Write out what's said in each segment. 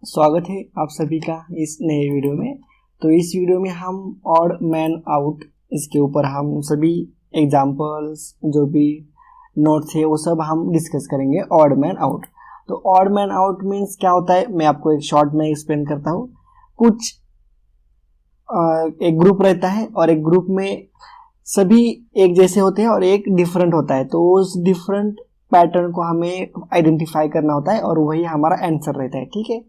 स्वागत है आप सभी का इस नए वीडियो में। तो इस वीडियो में हम ऑड मैन आउट इसके ऊपर हम सभी एग्जांपल्स जो भी नोट्स है वो सब हम डिस्कस करेंगे। ऑड मैन आउट, तो ऑड मैन आउट मीन्स क्या होता है मैं आपको एक शॉर्ट में एक्सप्लेन करता हूँ। कुछ एक ग्रुप रहता है और एक ग्रुप में सभी एक जैसे होते हैं और एक डिफरेंट होता है, तो उस डिफरेंट पैटर्न को हमें आइडेंटिफाई करना होता है और वही हमारा आंसर रहता है। ठीक है,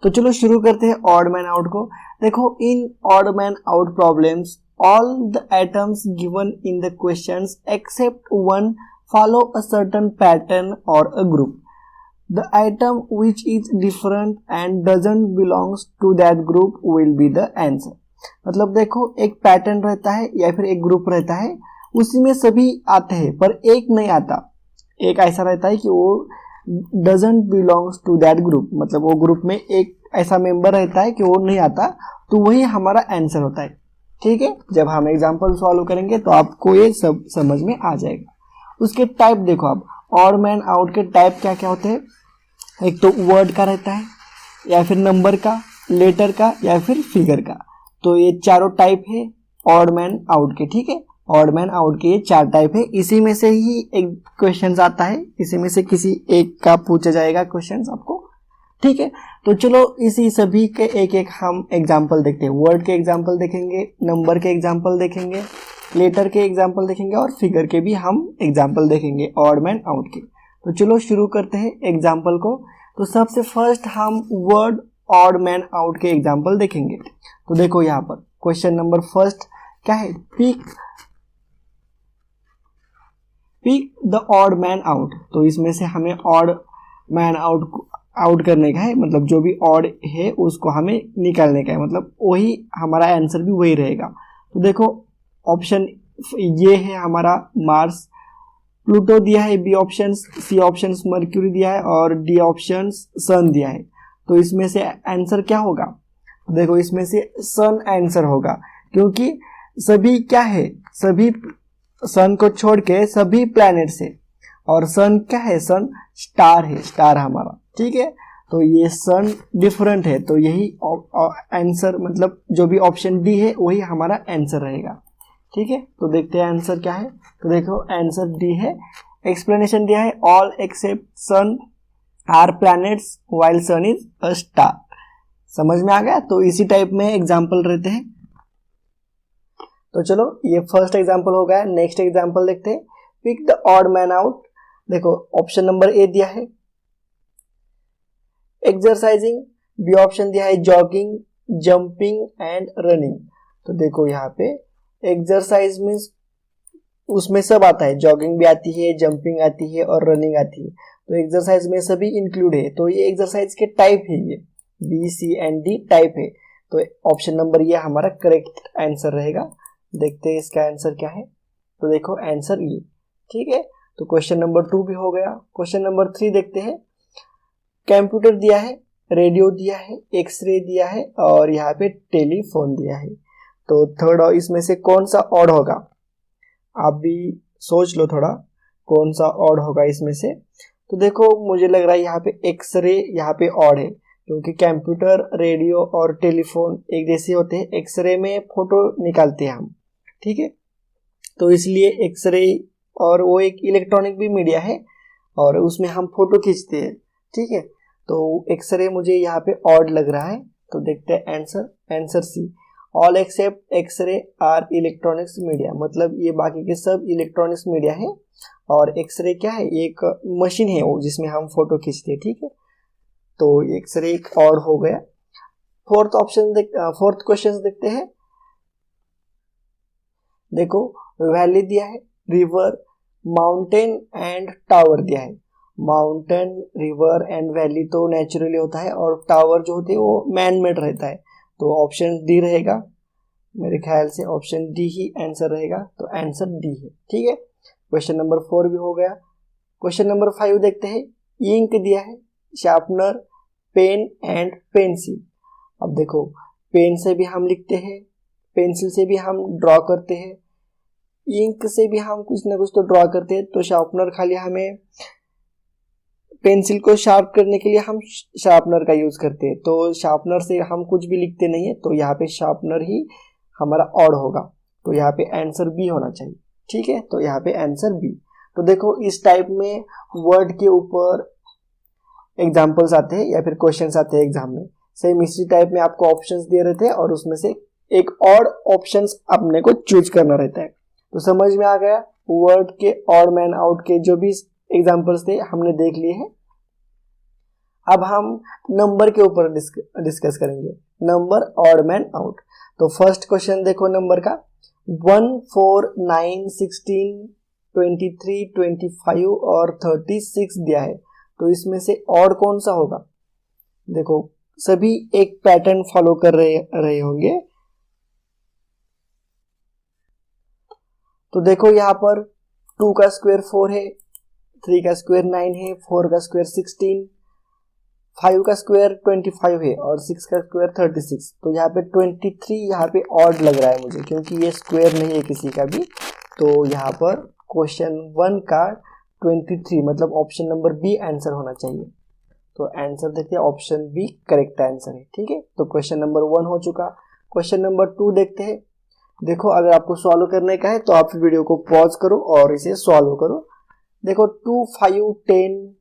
तो चलो शुरू करते हैं ऑड मैन आउट को। देखो, in odd man out problems all the items given in the questions except one follow a certain pattern और a group. The item which is different and doesn't belongs to that group will be the answer। मतलब देखो, एक pattern रहता है या फिर एक group रहता है, उसी में सभी आते हैं पर एक नहीं आता। एक ऐसा रहता है कि वो doesn't belongs to that group, मतलब वो ग्रुप में एक ऐसा मेंबर रहता है कि वो नहीं आता, तो वही हमारा आंसर होता है। ठीक है, जब हम एग्जांपल सॉल्व करेंगे तो आपको ये सब समझ में आ जाएगा। उसके टाइप देखो आप, ऑड मैन आउट के टाइप क्या क्या होते हैं। एक तो वर्ड का रहता है, या फिर नंबर का, लेटर का, या फिर फिगर का। तो ये चारों टाइप है ऑड मैन आउट के। ठीक है, ऑड मैन आउट के ये चार टाइप है। इसी में से ही एक क्वेश्चन आता है, इसी में से किसी एक का पूछा जाएगा क्वेश्चन आपको। ठीक है, तो चलो इसी सभी के एक एक हम एग्जाम्पल देखते हैं। वर्ड के एग्जाम्पल देखेंगे, नंबर के एग्जाम्पल देखेंगे, लेटर के एग्जाम्पल देखेंगे और फिगर के भी हम एग्जाम्पल देखेंगे ऑड मैन आउट के। तो चलो शुरू करते हैं एग्जाम्पल को। तो सबसे फर्स्ट हम वर्ड ऑड मैन आउट के एग्जाम्पल देखेंगे। तो देखो यहाँ पर क्वेश्चन नंबर फर्स्ट क्या है, pick the odd man out. तो इसमें से हमें ऑड मैन आउट करने का है, मतलब जो भी ऑड है उसको हमें निकालने का है, मतलब वही हमारा आंसर भी वही रहेगा। तो देखो ऑप्शन ये है हमारा मार्स, प्लूटो दिया है B option, C option Mercury दिया है और डी ऑप्शन सन दिया है। तो इसमें से आंसर क्या होगा, देखो इसमें से सन आंसर होगा, क्योंकि सभी क्या है, सभी सन को छोड़ के सभी प्लैनेट से, और सन क्या है, सन स्टार है, स्टार हमारा। ठीक है, तो ये सन डिफरेंट है, तो यही आंसर, मतलब जो भी ऑप्शन डी है वही हमारा आंसर रहेगा। ठीक है, तो देखते हैं आंसर क्या है। तो देखो आंसर डी है। एक्सप्लेनेशन दिया है, all except sun are planets while sun is a star. समझ में आ गया। तो इसी टाइप में एग्जाम्पल रहते हैं। तो चलो ये फर्स्ट एग्जाम्पल हो गया। नेक्स्ट एग्जाम्पल देखते हैं, pick the odd man out. देखो ऑप्शन नंबर ए दिया है एक्सरसाइजिंग, बी ऑप्शन दिया है जॉगिंग, जंपिंग एंड रनिंग। तो देखो यहाँ पे एक्सरसाइज मीन्स उसमें सब आता है, जॉगिंग भी आती है, जंपिंग आती है और रनिंग आती है। तो एक्सरसाइज में सभी इंक्लूड है, तो ये एक्सरसाइज के टाइप है, ये B C and D type है। तो ऑप्शन नंबर ये हमारा करेक्ट आंसर रहेगा। देखते हैं इसका आंसर क्या है। तो देखो आंसर ये। ठीक है, तो क्वेश्चन नंबर 2 भी हो गया। क्वेश्चन नंबर 3 देखते हैं। कंप्यूटर दिया है, रेडियो दिया है, एक्सरे दिया है और यहाँ पे टेलीफोन दिया है। तो थर्ड इसमें से कौन सा ऑड होगा, आप भी सोच लो थोड़ा, कौन सा ऑड होगा इसमें से। तो देखो मुझे लग रहा है यहाँ पे एक्सरे यहाँ पे ऑड है, क्योंकि कंप्यूटर, रेडियो और टेलीफोन एक जैसे होते हैं। एक्सरे में फोटो निकालते हैं हम, ठीक है, तो इसलिए एक्सरे, और वो एक इलेक्ट्रॉनिक भी मीडिया है और उसमें हम फोटो खींचते हैं। ठीक है, तो एक्सरे मुझे यहाँ पे ऑड लग रहा है। तो देखते हैं answer, answer C, all except X-ray are electronics media. मतलब ये बाकी के सब इलेक्ट्रॉनिक्स मीडिया है और एक्सरे क्या है, एक मशीन है वो जिसमें हम फोटो खींचते हैं। ठीक है, तो एक्सरे एक और हो गया। फोर्थ क्वेश्चन देखते हैं। देखो वैली दिया है, रिवर, माउंटेन एंड टावर दिया है। माउंटेन, रिवर एंड वैली तो नेचुरली होता है और टावर जो होते हैं वो मैन मेड रहता है। तो ऑप्शन डी रहेगा, मेरे ख्याल से ऑप्शन डी ही आंसर रहेगा। तो आंसर डी है। ठीक है, क्वेश्चन नंबर 4 भी हो गया। क्वेश्चन नंबर 5 देखते हैं। इंक दिया है, शार्पनर, पेन एंड पेंसिल। अब देखो पेन से भी हम लिखते हैं, पेंसिल से भी हम ड्रॉ करते हैं, इंक से भी हम कुछ ना कुछ तो ड्रॉ करते हैं। तो शार्पनर खाली हमें पेंसिल को शार्प करने के लिए हम शार्पनर का यूज करते हैं, तो शार्पनर से हम कुछ भी लिखते नहीं है, तो यहाँ पे शार्पनर ही हमारा ऑड होगा, तो यहाँ पे आंसर बी होना चाहिए। ठीक है, तो यहाँ पे आंसर बी। तो देखो इस टाइप में वर्ड के ऊपर एग्जाम्पल्स आते हैं या फिर क्वेश्चंस आते हैं एग्जाम में। सेम इसी टाइप में आपको ऑप्शंस दिए रहते हैं और उसमें से एक ऑड ऑप्शंस अपने को चूज करना रहता है। तो समझ में आ गया, वर्ड के ऑड मैन आउट के जो भी एग्जाम्पल्स थे हमने देख लिए हैं। अब हम नंबर के ऊपर डिस्कस करेंगे, नंबर ऑड मैन आउट। तो फर्स्ट क्वेश्चन देखो नंबर का, 1, 4, 9, 16, 23, 25 और 36 दिया है, तो इसमें से ऑड कौन सा होगा? देखो सभी एक पैटर्न फॉलो कर रहे होंगे। तो देखो यहाँ पर 2 का स्क्वायर 4 है, 3 का स्क्वायर 9 है, 4 का स्क्वायर 16, 5 का स्क्वायर 25 है और 6 का स्क्वायर 36। तो यहाँ पे 23 यहाँ पे ऑड लग रहा है मुझे, क्योंकि ये स्क्वायर नहीं है किसी का भी। तो यहाँ पर क्वेश्चन 1 का 23 मतलब ऑप्शन नंबर बी आंसर होना चाहिए। तो आंसर देखते हैं, ऑप्शन बी करेक्ट आंसर है। ठीक है, तो क्वेश्चन नंबर 1 हो चुका। क्वेश्चन नंबर 2 देखते हैं। देखो अगर आपको सॉल्व करने का है तो आप वीडियो को पॉज करो और इसे सॉल्व करो। देखो 2, 5, 10,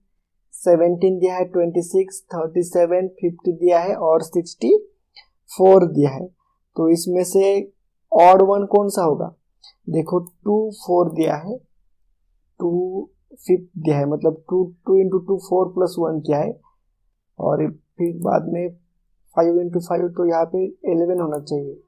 17 दिया है, 26, 37, 50 दिया है और 64 दिया है। तो इसमें से ऑड वन कौन सा होगा? देखो 2, 4 दिया है, 2, 5 दिया है, मतलब 2 इंटू 2 4 प्लस 1 क्या है, और फिर बाद में 5 इंटू 5, तो यहाँ पे 11 होना चाहिए।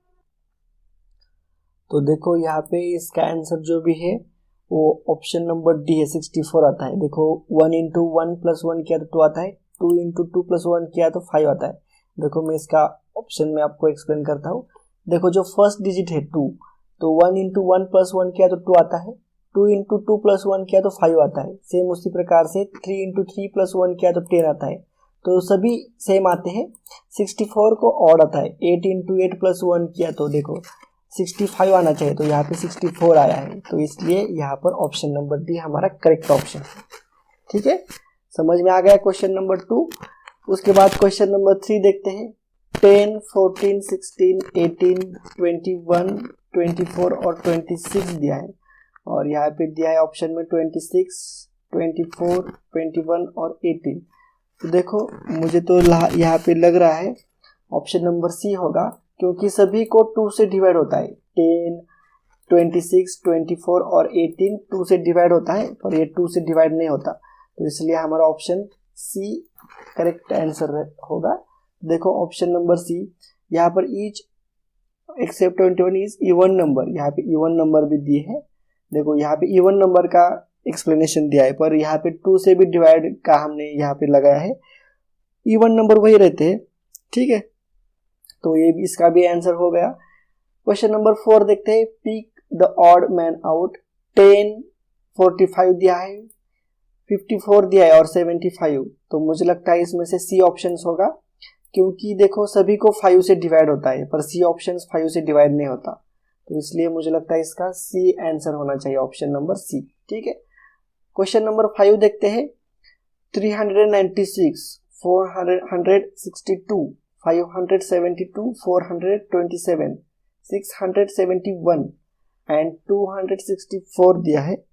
तो देखो यहाँ पे इसका आंसर जो भी है वो ऑप्शन नंबर डी है, 64 आता है। देखो 1 इंटू 1 प्लस 1 किया तो 2 आता है, 2 इंटू 2 प्लस 1 किया तो 5 आता है। देखो मैं इसका ऑप्शन में आपको एक्सप्लेन करता हूँ। देखो जो फर्स्ट डिजिट है 2, तो 1 इंटू 1 प्लस 1 किया तो 2 आता है, 2 इंटू 2 प्लस 1 किया तो 5 आता है। सेम उसी प्रकार से 3 इंटू 3 प्लस 1 किया तो 10 आता है। तो सभी सेम आते हैं। 64 को ऑड आता है, 8 इंटू 8 प्लस 1 किया तो देखो 65 आना चाहिए, तो यहाँ पे 64 आया है। तो इसलिए यहाँ पर ऑप्शन नंबर डी हमारा करेक्ट ऑप्शन है। ठीक है, समझ में आ गया क्वेश्चन नंबर 2। उसके बाद क्वेश्चन नंबर 3 देखते हैं। 10, 14, 16, 18, 21, 24 और 26 दिया है, और यहाँ पे दिया है ऑप्शन में 26, 24, 21 और 18। तो देखो मुझे तो यहाँ पे लग रहा है ऑप्शन नंबर सी होगा, क्योंकि सभी को 2 से डिवाइड होता है। 10, 26, 24 और 18 2 से डिवाइड होता है, पर ये 2 से डिवाइड नहीं होता, तो इसलिए हमारा ऑप्शन सी करेक्ट आंसर होगा। देखो ऑप्शन नंबर सी, यहाँ पर each except 21 is even number, यहाँ पे इवन नंबर भी दिए है। देखो यहाँ पे इवन नंबर का एक्सप्लेनेशन दिया है, पर यहाँ पे 2 से भी डिवाइड का हमने यहाँ पे लगाया है। इवन नंबर वही रहते हैं। ठीक है, तो ये भी इसका भी आंसर हो गया। क्वेश्चन नंबर 4 देखते हैं। Pick the odd man out. 10, 45 दिया है, 54 दिया है और 75। तो मुझे लगता है इसमें से सी ऑप्शन होगा, क्योंकि देखो सभी को 5 से डिवाइड होता है, पर सी ऑप्शन 5 से डिवाइड नहीं होता, तो इसलिए मुझे लगता है इसका सी आंसर होना चाहिए, ऑप्शन नंबर सी। ठीक है, क्वेश्चन नंबर 5 देखते हैं। 396, 462, 572, 427, 671 एंड 264 दिया है,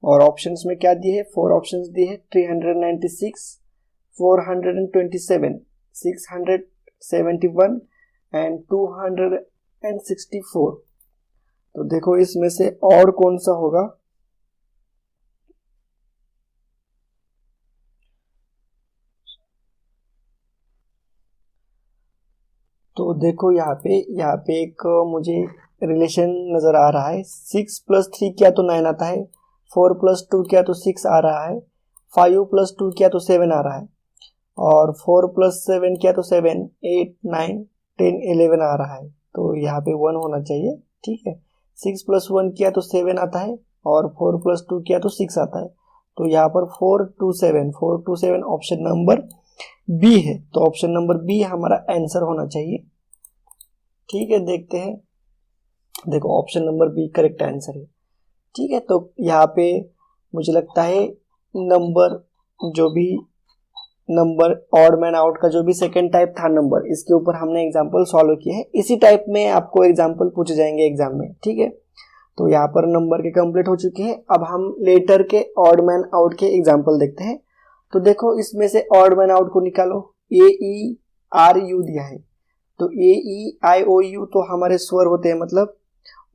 और ऑप्शंस में क्या दिए है? 4 ऑप्शंस दिए है। 396, 427, 671 एंड 264। तो देखो इसमें से और कौन सा होगा? तो देखो यहाँ पे एक मुझे रिलेशन नजर आ रहा है। 6 + 3 किया तो 9 आता है, 4 + 2 किया तो 6 आ रहा है, 5 + 2 किया तो 7 आ रहा है, और 4 + 7 किया तो 7, 8, 9, 10, 11 आ रहा है। तो यहाँ पे 1 होना चाहिए। ठीक है, 6 + 1 किया तो 7 आता है, और 4 + 2 किया तो 6 आता है। तो यहाँ पर 427 ऑप्शन नंबर बी है, तो ऑप्शन नंबर बी हमारा आंसर होना चाहिए। ठीक है, देखते हैं। देखो option number B correct answer है। ठीक है, तो यहाँ पे मुझे लगता है नंबर जो भी नंबर ऑड मैन आउट का जो भी सेकंड टाइप था नंबर, इसके ऊपर हमने एग्जांपल सॉल्व किया है। इसी टाइप में आपको एग्जांपल पूछे जाएंगे एग्जाम में, ठीक है। तो यहाँ पर नंबर के कंप्लीट हो चुके हैं। अब हम लेटर के ऑड मैन आउट के एग्जांपल देखते हैं। तो देखो इसमें से ऑड मैन आउट को निकालो। AERU दिया है, तो AEIOU तो हमारे स्वर होते हैं, मतलब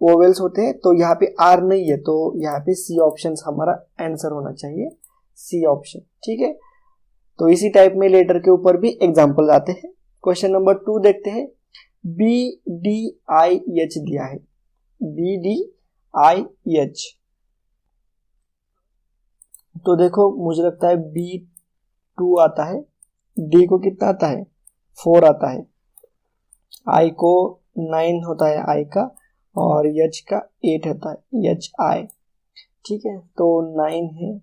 वोवेल्स होते हैं। तो यहाँ पे R नहीं है, तो यहाँ पे C ऑप्शन हमारा आंसर होना चाहिए, C ऑप्शन, ठीक है। तो इसी टाइप में लेटर के ऊपर भी एग्जाम्पल आते हैं। क्वेश्चन नंबर 2 देखते हैं। BDIH दिया है, BDIH। तो देखो मुझे लगता है B2 आता है, D को कितना आता है 4 आता है, I को 9 होता है I का, और H का 8 होता है HI, ठीक है। तो 9 है,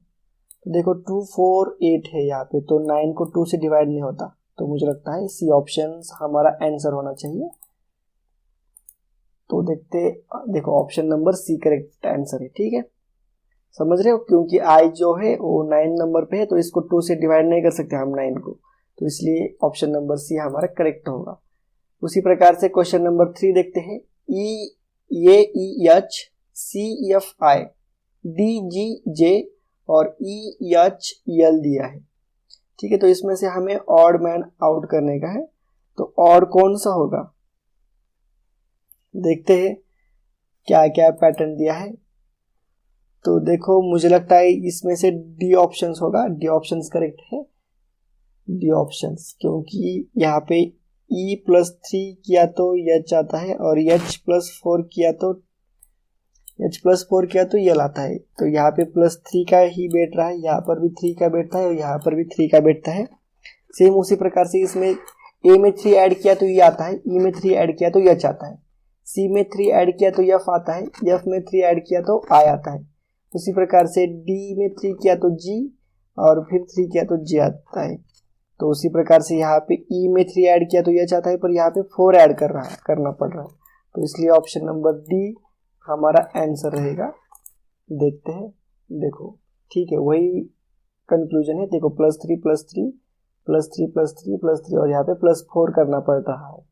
तो देखो 2 4 8 है यहाँ पे, तो 9 को 2 से डिवाइड नहीं होता, तो मुझे लगता है C ऑप्शन हमारा आंसर होना चाहिए। तो देखो option number C correct answer है, ठीक है। समझ रहे हो, क्योंकि I जो है वो 9 नंबर पे है, तो इसको 2 से डिवाइड नहीं कर सकते हम 9 को, तो इसलिए ऑप्शन नंबर C हमारा करेक्ट होगा। उसी प्रकार से क्वेश्चन नंबर 3 देखते हैं। EAEH CFI DGJ और EHL दिया है, ठीक है। तो इसमें से हमें ऑड मैन आउट करने का है, तो ऑड कौन सा होगा देखते हैं क्या क्या पैटर्न दिया है। तो देखो मुझे लगता है इसमें से डी ऑप्शंस होगा, डी ऑप्शंस करेक्ट है, डी ऑप्शंस, क्योंकि यहाँ पे E+3 किया तो H आता है, और H+4 किया तो H+4 किया तो L आता है। तो यहाँ पे +3 का ही बैठ रहा है, यहाँ पर भी 3 का बैठता है, और यहाँ पर भी 3 का बैठता है। सेम उसी प्रकार से इसमें A में 3 ऐड किया तो ये आता है, E में 3 ऐड किया तो H आता है, C में 3 ऐड किया तो F आता है, F में 3 ऐड किया तो I आता है। उसी प्रकार से D में 3 किया तो G, और फिर 3 किया तो J आता है। तो उसी प्रकार से यहाँ पे E में 3 ऐड किया तो H आता है, पर यहाँ पे 4 ऐड करना पड़ रहा है, तो इसलिए ऑप्शन नंबर D हमारा आंसर रहेगा। देखते हैं, देखो ठीक है, वही कंक्लूजन है। देखो +3 +3 +3 +3 +3, और यहाँ पे +4 करना पड़ रहा है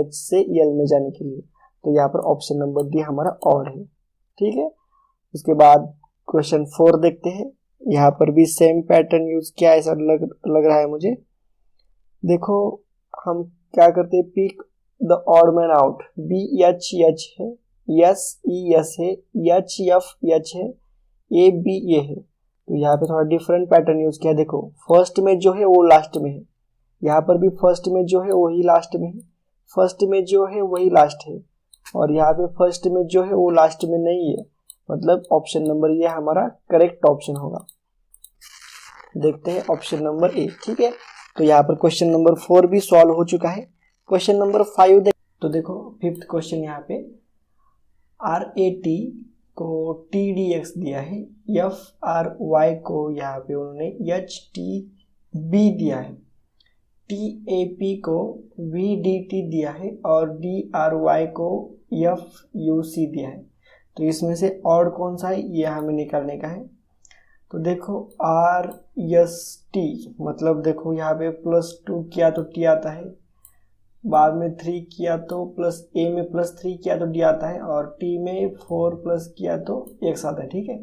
H से L में जाने के लिए, तो यहाँ पर ऑप्शन नंबर D हमारा ऑड है, ठीक है। उसके बाद क्वेश्चन 4 देखते हैं। यहाँ पर भी सेम पैटर्न यूज किया ऐसा लग रहा है मुझे। देखो हम क्या करते हैं, pick the odd man out. BHH है, SES है, HFH है, ABA है। तो यहाँ पे थोड़ा डिफरेंट पैटर्न यूज किया। देखो फर्स्ट में जो है वो लास्ट में है, यहाँ पर भी फर्स्ट में जो है वही लास्ट में है, फर्स्ट में जो है वही लास्ट है, और यहाँ पे फर्स्ट में जो है वो लास्ट में नहीं है, मतलब ऑप्शन नंबर ये हमारा करेक्ट ऑप्शन होगा। देखते हैं ऑप्शन नंबर ए, ठीक है। तो यहाँ पर क्वेश्चन नंबर 4 भी सॉल्व हो चुका है। क्वेश्चन नंबर 5 तो देखो फिफ्थ क्वेश्चन यहाँ पे RAT को TDX दिया है, FRY को यहाँ पे उन्होंने HTB दिया है, TAP को VDT दिया है, और DRY को FUC दिया है। तो इसमें से ऑड कौन सा है ये हमें निकालने का है। तो देखो RST, मतलब देखो यहाँ पे +2 किया तो T आता है, बाद में 3 किया तो A में +3 किया तो D आता है, और T में 4 प्लस किया तो X आता है, ठीक है।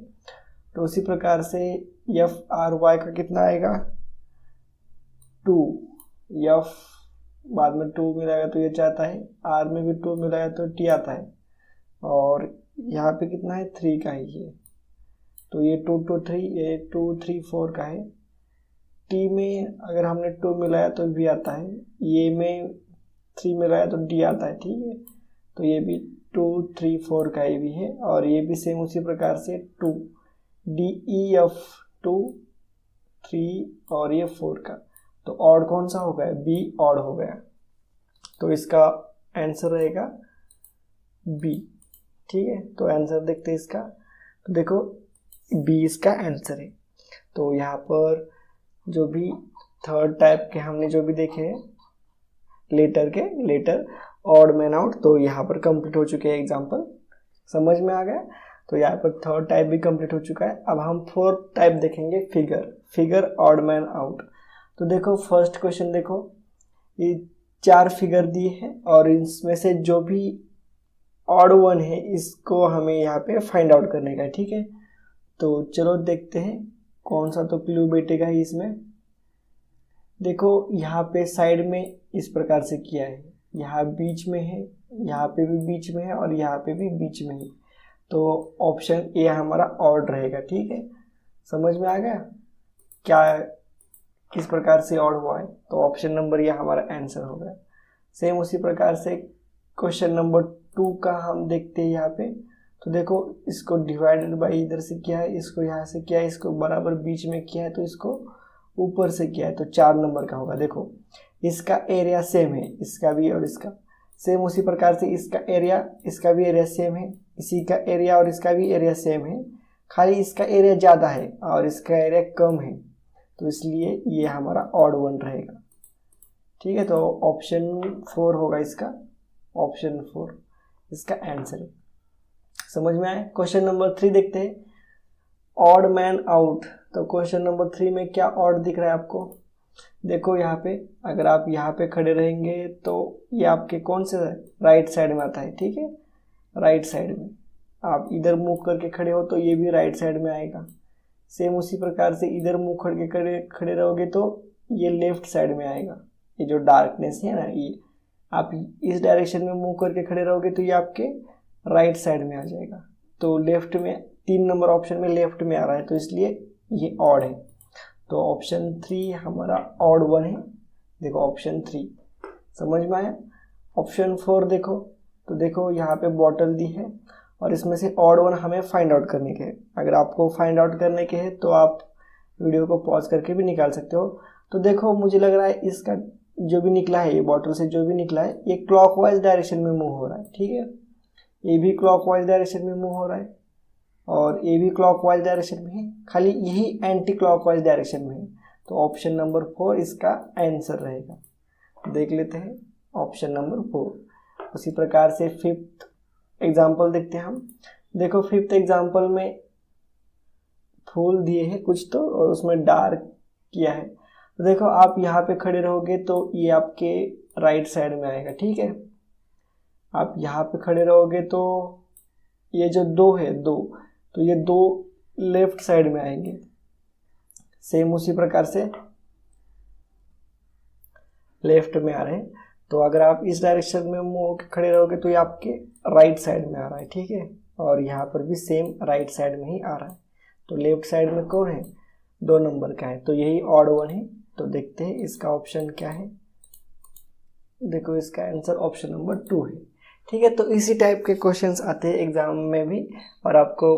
तो उसी प्रकार से FRY का कितना आएगा 2, F बाद में 2 मिलाएगा तो H आता है, R में भी 2 मिलाएगा तो T आता है, और यहाँ पे कितना है 3 का ही है, तो ये 2 2 3, ये 2 3 4 का है। T में अगर हमने 2 मिलाया तो V आता है, ये में 3 मिलाया तो D आता है, ठीक है। तो ये भी 2 3 4 का ही भी है, और ये भी सेम उसी प्रकार से 2 DEF 2 3 और ये 4 का। तो ऑड कौन सा हो गया, B ऑड हो गया, तो इसका आंसर रहेगा B, ठीक है। तो आंसर देखते हैं इसका, तो देखो B इसका आंसर है। तो यहाँ पर जो भी थर्ड टाइप के हमने जो भी देखे हैं लेटर ऑड मैन आउट, तो यहाँ पर कंप्लीट हो चुके हैं एग्जाम्पल, समझ में आ गया। तो यहाँ पर थर्ड टाइप भी कंप्लीट हो चुका है। अब हम फोर्थ टाइप देखेंगे, फिगर ऑड मैन आउट। तो देखो फर्स्ट क्वेश्चन देखो, ये 4 फिगर दिए हैं और इसमें से जो भी ऑड वन है इसको हमें यहाँ पे फाइंड आउट करने का है, ठीक है। तो चलो देखते हैं कौन सा तो क्लू बैठेगा इसमें। देखो यहाँ पे साइड में इस प्रकार से किया है, यहाँ बीच में है, यहाँ पे भी बीच में है और यहाँ पे भी बीच में है। तो ऑप्शन ए हमारा ऑड रहेगा, ठीक है। समझ में आ गया क्या किस प्रकार से ऑड हुआ है? तो ऑप्शन नंबर ये हमारा आंसर हो गया। सेम उसी प्रकार से क्वेश्चन नंबर 2 का हम देखते हैं यहाँ पे। तो देखो इसको डिवाइडेड बाई इधर से किया है, इसको यहाँ से किया है, इसको बराबर बीच में किया है, तो इसको ऊपर से किया है, तो 4 नंबर का होगा। देखो इसका एरिया सेम है, इसका भी और इसका सेम उसी प्रकार से इसका भी एरिया सेम है, इसी का एरिया और इसका भी एरिया सेम है, खाली इसका एरिया ज़्यादा है और इसका एरिया कम है, तो इसलिए ये हमारा ऑड वन रहेगा, ठीक है। तो ऑप्शन 4 होगा इसका, ऑप्शन 4 इसका आंसर है। समझ में आया? क्वेश्चन नंबर 3 देखते हैं, ऑड मैन आउट। तो क्वेश्चन नंबर 3 में क्या ऑड दिख रहा है आपको? देखो यहाँ पे अगर आप यहाँ पे खड़े रहेंगे तो ये आपके कौन से राइट साइड में आता है, ठीक है। राइट साइड में आप इधर मुंह करके खड़े हो तो ये भी राइट साइड में आएगा। सेम उसी प्रकार से इधर मुंह करके खड़े रहोगे तो ये लेफ्ट साइड में आएगा। ये जो डार्कनेस है ना, ये आप इस डायरेक्शन में मुंह करके खड़े रहोगे तो ये आपके राइट साइड में आ जाएगा। तो लेफ्ट में 3 नंबर ऑप्शन में लेफ्ट में आ रहा है, तो इसलिए ये ऑड है। तो ऑप्शन 3 हमारा ऑड वन है। देखो ऑप्शन 3 समझ में आया। ऑप्शन 4 देखो, तो देखो यहाँ पे बॉटल दी है और इसमें से ऑड वन हमें फाइंड आउट करने के हैं। अगर आपको फाइंड आउट करने के हैं तो आप वीडियो को पॉज करके भी निकाल सकते हो। तो देखो मुझे लग रहा है इसका जो भी निकला है, ये बॉटल से जो भी निकला है, ये क्लॉकवाइज डायरेक्शन में मूव हो रहा है, ठीक है। ये भी क्लॉकवाइज डायरेक्शन में मूव हो रहा है और ये भी क्लॉकवाइज डायरेक्शन में है, खाली यही एंटी क्लॉकवाइज डायरेक्शन में है। तो ऑप्शन नंबर 4 इसका आंसर रहेगा। देख लेते हैं ऑप्शन नंबर 4। उसी प्रकार से 5th एग्जाम्पल देखते हैं हम। देखो 5th एग्जाम्पल में फूल दिए हैं कुछ तो और उसमें डार्क किया है। तो देखो आप यहाँ पे खड़े रहोगे तो ये आपके राइट साइड में आएगा, ठीक है। आप यहाँ पे खड़े रहोगे तो ये जो 2 है 2, तो ये 2 लेफ्ट साइड में आएंगे। सेम उसी प्रकार से लेफ्ट में आ रहे हैं। तो अगर आप इस डायरेक्शन में मुंह होकर खड़े रहोगे तो ये आपके राइट साइड में आ रहा है, ठीक है। और यहाँ पर भी सेम राइट साइड में ही आ रहा है। तो लेफ्ट साइड में कौन है? 2 नंबर का है, तो यही ऑड वन है। तो देखते हैं इसका ऑप्शन क्या है। देखो इसका आंसर ऑप्शन नंबर 2 है, ठीक है। तो इसी टाइप के क्वेश्चंस आते हैं एग्जाम में भी और आपको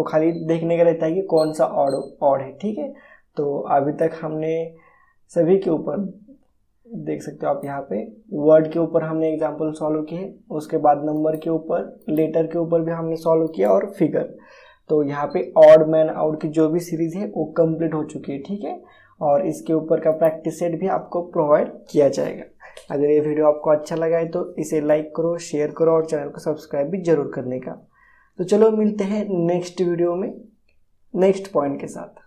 खाली देखने का रहता है कि कौन सा ऑड है, ठीक है। तो अभी तक हमने सभी के ऊपर देख सकते हो आप, यहाँ पे वर्ड के ऊपर हमने एग्जाम्पल सॉल्व किए, उसके बाद नंबर के ऊपर, लेटर के ऊपर भी हमने सॉल्व किया और फिगर। तो यहाँ पे ऑड मैन आउट की जो भी सीरीज है वो कंप्लीट हो चुकी है, ठीक है। और इसके ऊपर का प्रैक्टिस सेट भी आपको प्रोवाइड किया जाएगा। अगर ये वीडियो आपको अच्छा लगा है तो इसे लाइक करो, शेयर करो और चैनल को सब्सक्राइब भी जरूर करने का। तो चलो मिलते हैं नेक्स्ट वीडियो में नेक्स्ट पॉइंट के साथ।